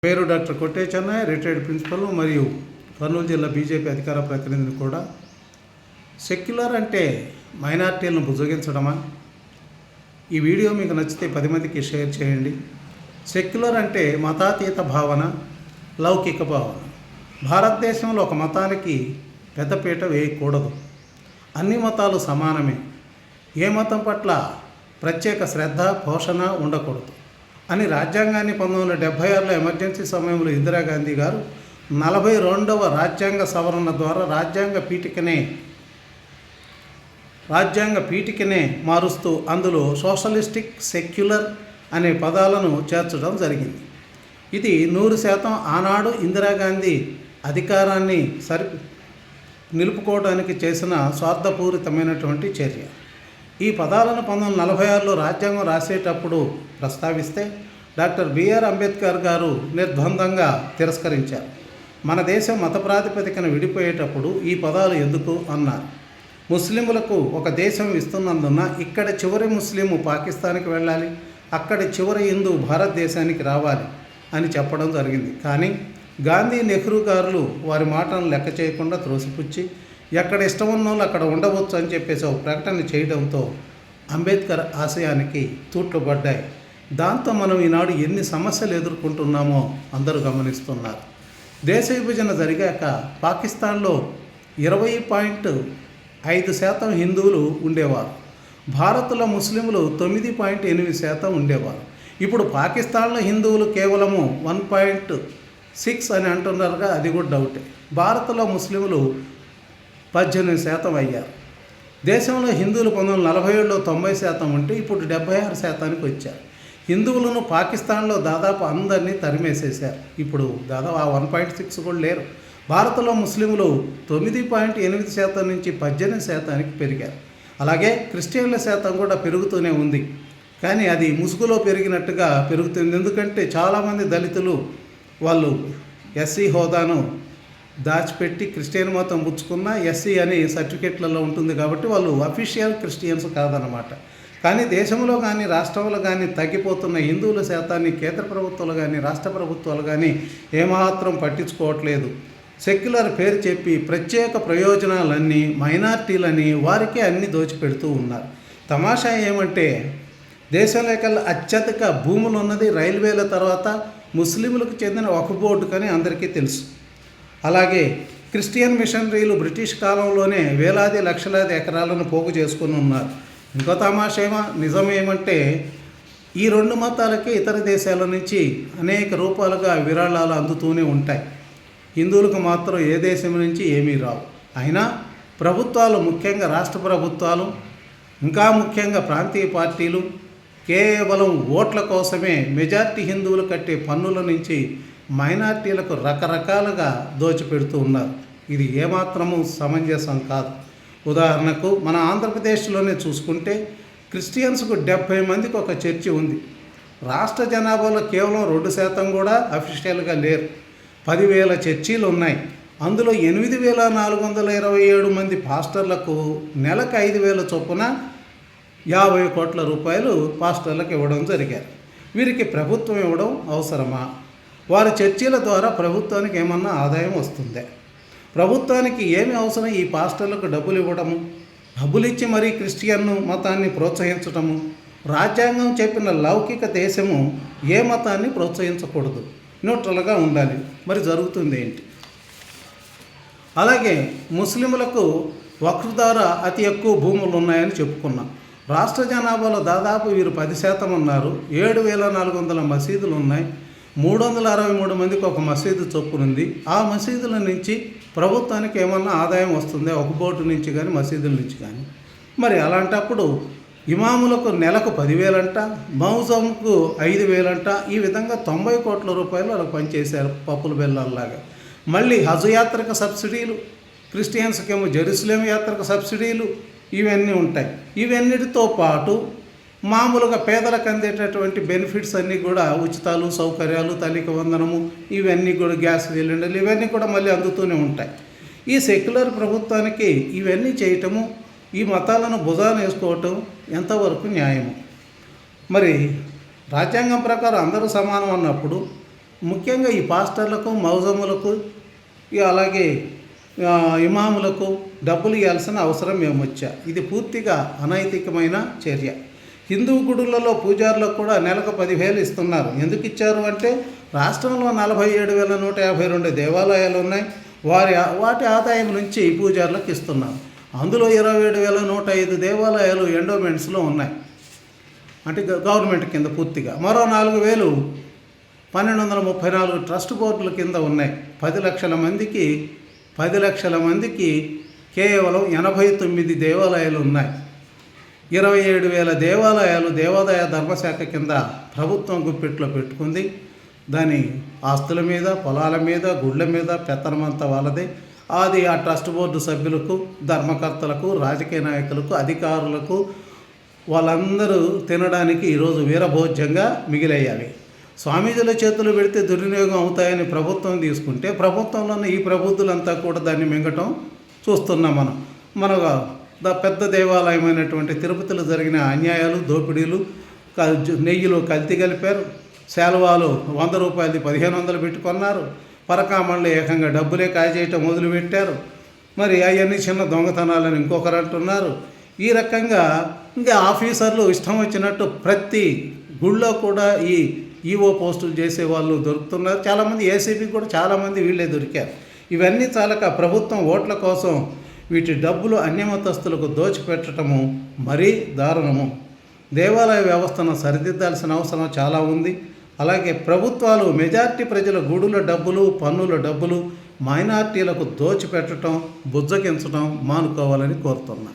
పేరు డాక్టర్ కొట్టే Chennai, retired principal మరియు కర్నూలు జిల్లా బీజేపీ అధికార ప్రతినిధిని కూడా. సెక్యులర్ అంటే మైనార్టీలను బుజ్జగించడమా? ఈ వీడియో మీకు నచ్చితే 10 మందికి షేర్ చేయండి. సెక్యులర్ అంటే మతాతీత భావన, లౌకిక భావన. భారతదేశంలో ఒక మతానికి పెద్దపీట వేయకూడదు. అన్ని మతాలు సమానమే. ఏ మతం పట్ల ప్రత్యేక శ్రద్ధ, పోషణ ఉండకూడదు అని రాజ్యాంగాన్ని 1976లో ఎమర్జెన్సీ సమయంలో ఇందిరాగాంధీ గారు 42వ రాజ్యాంగ సవరణ ద్వారా రాజ్యాంగ పీఠికనే మారుస్తూ అందులో సోషలిస్టిక్, సెక్యులర్ అనే పదాలను చేర్చడం జరిగింది. ఇది 100% ఆనాడు ఇందిరాగాంధీ అధికారాన్ని నిలుపుకోవడానికి చేసిన స్వార్థపూరితమైనటువంటి చర్య. ఈ పదాలను 1946లో రాజ్యాంగం రాసేటప్పుడు ప్రస్తావిస్తే డాక్టర్ బిఆర్ అంబేద్కర్ గారు నిర్బంధంగా తిరస్కరించారు. మన దేశం మత ప్రాతిపదికన విడిపోయేటప్పుడు ఈ పదాలు ఎందుకు అన్నారు. ముస్లింలకు ఒక దేశం ఇస్తున్నందున ఇక్కడ చివరి ముస్లిము పాకిస్తాన్కి వెళ్ళాలి, అక్కడి చివరి హిందూ భారతదేశానికి రావాలి అని చెప్పడం జరిగింది. కానీ గాంధీ, నెహ్రూ గారులు వారి మాటలను లెక్క చేయకుండా త్రోసిపుచ్చి ఎక్కడ ఇష్టం ఉన్న వాళ్ళు అక్కడ ఉండవచ్చు అని చెప్పేసి ఒక ప్రకటన చేయడంతో అంబేద్కర్ ఆశయానికి తూట్లు పడ్డాయి. దాంతో మనం ఈనాడు ఎన్ని సమస్యలు ఎదుర్కొంటున్నామో అందరూ గమనిస్తున్నారు. దేశ విభజన జరిగాక పాకిస్తాన్లో 20.5% హిందువులు ఉండేవారు. భారత్లో ముస్లింలు 9.8% ఉండేవారు. ఇప్పుడు పాకిస్తాన్లో హిందువులు కేవలము 1.6 అని అంటున్నారుగా, అది కూడా డౌటే. భారత్లో ముస్లింలు 18% అయ్యారు. దేశంలో హిందువులు 1947లో 90% ఉంటే ఇప్పుడు 76%కి వచ్చారు. హిందువులను పాకిస్తాన్లో దాదాపు అందరినీ తరిమేసేశారు. ఇప్పుడు దాదాపు ఆ 1.6 కూడా లేరు. భారత్లో ముస్లింలు 9.8% నుంచి 18%కి పెరిగారు. అలాగే క్రిస్టియన్ల శాతం కూడా పెరుగుతూనే ఉంది. కానీ అది ముసుగులో పెరిగినట్టుగా పెరుగుతుంది. ఎందుకంటే చాలామంది దళితులు వాళ్ళు ఎస్సీ హోదాను దాచిపెట్టి క్రిస్టియన్ మతం పుచ్చుకున్న ఎస్సీ అని సర్టిఫికెట్లలో ఉంటుంది కాబట్టి వాళ్ళు అఫీషియల్ క్రిస్టియన్స్ కాదనమాట. కానీ దేశంలో కానీ రాష్ట్రంలో కానీ తగ్గిపోతున్న హిందువుల శాతాన్ని కేంద్ర ప్రభుత్వాలు కానీ రాష్ట్ర ప్రభుత్వాలు కానీ ఏమాత్రం పట్టించుకోవట్లేదు. సెక్యులర్ పేరు చెప్పి ప్రత్యేక ప్రయోజనాలన్నీ మైనార్టీలని వారికే అన్నీ దోచిపెడుతూ ఉన్నారు. తమాషా ఏమంటే దేశంలో కల్లా అత్యధిక భూములు ఉన్నది రైల్వేల తర్వాత ముస్లింలకు చెందిన వక్ఫ్ బోర్డు కానీ అందరికీ తెలుసు. అలాగే క్రిస్టియన్ మిషనరీలు బ్రిటిష్ కాలంలోనే వేలాది లక్షలాది ఎకరాలను పోగు చేసుకుని ఉన్నారు. ఇంకో తమాషేమో నిజమేమంటే ఈ 2 మతాలకి ఇతర దేశాల నుంచి అనేక రూపాలుగా విరాళాలు అందుతూనే ఉంటాయి. హిందువులకు మాత్రం ఏ దేశం నుంచి ఏమీ రావు. అయినా ప్రభుత్వాలు, ముఖ్యంగా రాష్ట్ర ప్రభుత్వాలు, ఇంకా ముఖ్యంగా ప్రాంతీయ పార్టీలు కేవలం ఓట్ల కోసమే మెజార్టీ హిందువులు కట్టే పన్నుల నుంచి మైనార్టీలకు రకరకాలుగా దోచిపెడుతూ ఉన్నారు. ఇది ఏమాత్రము సమంజసం కాదు. ఉదాహరణకు మన ఆంధ్రప్రదేశ్లోనే చూసుకుంటే క్రిస్టియన్స్కు 70 మందికి ఒక చర్చి ఉంది. రాష్ట్ర జనాభాలో కేవలం 2% కూడా అఫీషియల్గా లేరు. 10,000 చర్చీలు ఉన్నాయి. అందులో 8,427 మంది పాస్టర్లకు నెలకు 5,000 చొప్పున 50 కోట్ల రూపాయలు పాస్టర్లకు ఇవ్వడం జరిగారు. వీరికి ప్రభుత్వం ఇవ్వడం అవసరమా? వారి చర్చీల ద్వారా ప్రభుత్వానికి ఏమన్నా ఆదాయం వస్తుందే? ప్రభుత్వానికి ఏమి అవసరం ఈ పాస్టర్లకు డబ్బులు ఇవ్వడము, డబ్బులు ఇచ్చి మరీ క్రిస్టియన్ మతాన్ని ప్రోత్సహించడము? రాజ్యాంగం చెప్పిన లౌకిక దేశము ఏ మతాన్ని ప్రోత్సహించకూడదు, న్యూట్రల్గా ఉండాలి. మరి జరుగుతుంది ఏంటి? అలాగే ముస్లింలకు వక్ఫ్ ద్వారా అతి ఎక్కువ భూములు ఉన్నాయని చెప్పుకున్నాం. రాష్ట్ర జనాభాలో దాదాపు వీరు 10% ఉన్నారు. 7,400 మసీదులు ఉన్నాయి. 363 మందికి ఒక మసీదు చొప్పునుంది. ఆ మసీదుల నుంచి ప్రభుత్వానికి ఏమన్నా ఆదాయం వస్తుందా? ఒక బోర్డు నుంచి కానీ మసీదుల నుంచి కానీ. మరి అలాంటప్పుడు ఇమాములకు నెలకు 10,000 అంట, మౌజంకు 5,000 అంట. ఈ విధంగా 90 కోట్ల రూపాయలు వాళ్ళకు పనిచేశారు పప్పుల బెల్లాల్లాగా. మళ్ళీ హజ్ యాత్రకు సబ్సిడీలు, క్రిస్టియన్స్కేమో జెరూసలేం యాత్రకు సబ్సిడీలు, ఇవన్నీ ఉంటాయి. ఇవన్నిటితో పాటు మామూలుగా పేదలకు అందేటటువంటి బెనిఫిట్స్ అన్నీ కూడా ఉచితాలు, సౌకర్యాలు, తల్లికి వందనము, ఇవన్నీ కూడా గ్యాస్ సిలిండర్లు, ఇవన్నీ కూడా మళ్ళీ అందుతూనే ఉంటాయి. ఈ సెక్యులర్ ప్రభుత్వానికి ఇవన్నీ చేయటము, ఈ మతాలను భుజాన వేసుకోవటం ఎంతవరకు న్యాయము? మరి రాజ్యాంగం ప్రకారం అందరూ సమానం అన్నప్పుడు ముఖ్యంగా ఈ పాస్టర్లకు మౌజములకు అలాగే ఇమాములకు డబ్బులు ఇవ్వాల్సిన అవసరం ఏమొచ్చా. ఇది పూర్తిగా అనైతికమైన చర్య. హిందూ గుడులలో పూజారులకు కూడా నెలకు 10,000 ఇస్తున్నారు. ఎందుకు ఇచ్చారు అంటే రాష్ట్రంలో 47,152 దేవాలయాలు ఉన్నాయి. వాటి ఆదాయం నుంచి పూజారులకు ఇస్తున్నారు. అందులో 27,105 దేవాలయాలు ఎండోమెంట్స్లో ఉన్నాయి, అంటే గవర్నమెంట్ కింద పూర్తిగా. మరో 4,000 1,234 ట్రస్ట్ బోర్డుల కింద ఉన్నాయి. 10 లక్షల మందికి కేవలం 89 దేవాలయాలు ఉన్నాయి. 27,000 దేవాలయాలు దేవాదాయ ధర్మశాఖ కింద ప్రభుత్వం గుప్పిట్లో పెట్టుకుంది. దాని ఆస్తుల మీద, పొలాల మీద, గుళ్ళ మీద పెత్తనమంతా వాళ్ళదే. అది ఆ ట్రస్ట్ బోర్డు సభ్యులకు, ధర్మకర్తలకు, రాజకీయ నాయకులకు, అధికారులకు, వాళ్ళందరూ తినడానికి ఈరోజు వీరభోజ్యంగా మిగిలయ్యాలి. స్వామీజీల చేతులు పెడితే దుర్వినియోగం అవుతాయని ప్రభుత్వం తీసుకుంటే ప్రభుత్వంలోనే ఈ ప్రబుద్ధులంతా కూడా దాన్ని మింగటం చూస్తున్నాం. మన పెద్ద దేవాలయమైనటువంటి తిరుపతిలో జరిగిన అన్యాయాలు, దోపిడీలు, నెయ్యిలో కల్తీ కలిపారు. శాలువాలు 100 రూపాయలది 1,500 పెట్టుకున్నారు. పరకామణులు ఏకంగా డబ్బులే కాజేయటం మొదలుపెట్టారు. మరి అవన్నీ చిన్న దొంగతనాలని ఇంకొకరు అంటున్నారు. ఈ రకంగా ఇంకా ఆఫీసర్లు ఇష్టం వచ్చినట్టు ప్రతి గుళ్ళో కూడా ఈ ఈఓ పోస్టులు చేసేవాళ్ళు దొరుకుతున్నారు. చాలామంది ఏసీబీ కూడా చాలామంది వీళ్ళే దొరికారు. ఇవన్నీ చాలక ప్రభుత్వం ఓట్ల కోసం వీటి డబ్బులు అన్యమతస్తులకు దోచిపెట్టడము మరీ దారుణము. దేవాలయ వ్యవస్థను సరిదిద్దాల్సిన అవసరం చాలా ఉంది. అలాగే ప్రభుత్వాలు మెజార్టీ ప్రజల గుడుల డబ్బులు, పన్నుల డబ్బులు మైనార్టీలకు దోచిపెట్టడం, బుజ్జగించడం మానుకోవాలని కోరుతున్నా.